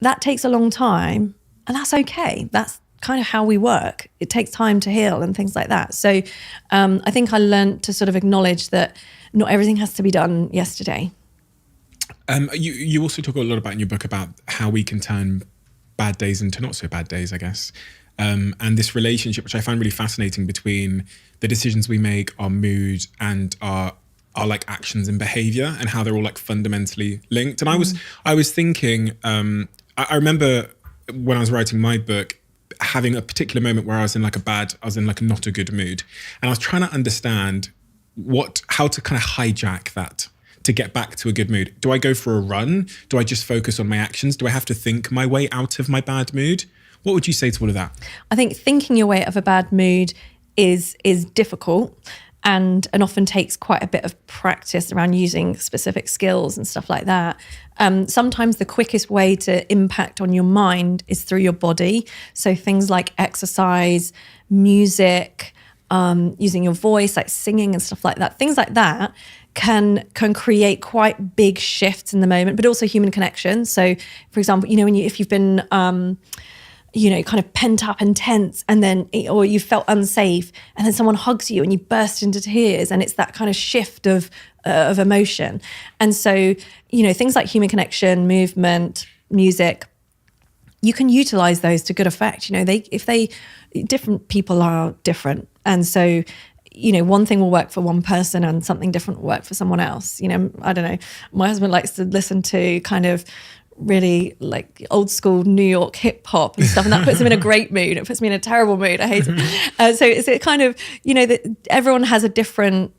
that takes a long time, and that's okay. That's kind of how we work. It takes time to heal and things like that. So I think I learned to sort of acknowledge that not everything has to be done yesterday. You also talk a lot about in your book about how we can turn bad days into not so bad days, I guess. And this relationship, which I find really fascinating, between the decisions we make, our mood, and our like actions and behavior, and how they're all like fundamentally linked. And I was thinking, I remember when I was writing my book, having a particular moment where I was in like a not a good mood. And I was trying to understand how to kind of hijack that to get back to a good mood. Do I go for a run? Do I just focus on my actions? Do I have to think my way out of my bad mood? What would you say to all of that? I think thinking your way out of a bad mood is difficult and often takes quite a bit of practice around using specific skills and stuff like that. Sometimes the quickest way to impact on your mind is through your body. So things like exercise, music, using your voice, like singing and stuff like that. Things like that can create quite big shifts in the moment, but also human connection. So, for example, if you've been kind of pent up and tense, and then, or you felt unsafe, and then someone hugs you and you burst into tears, and it's that kind of shift of emotion. And so, things like human connection, movement, music, you can utilize those to good effect. Different people are different. And so, one thing will work for one person and something different will work for someone else. I don't know. My husband likes to listen to kind of really like old school New York hip hop and stuff, and that puts him in a great mood. It puts me in a terrible mood. I hate it. So it's a kind of, that everyone has a different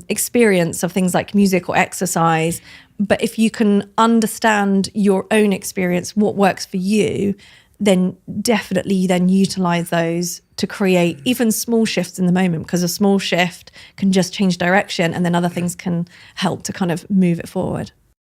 experience of things like music or exercise. But if you can understand your own experience, what works for you, then definitely then utilize those to create even small shifts in the moment, because a small shift can just change direction, and then other things can help to kind of move it forward.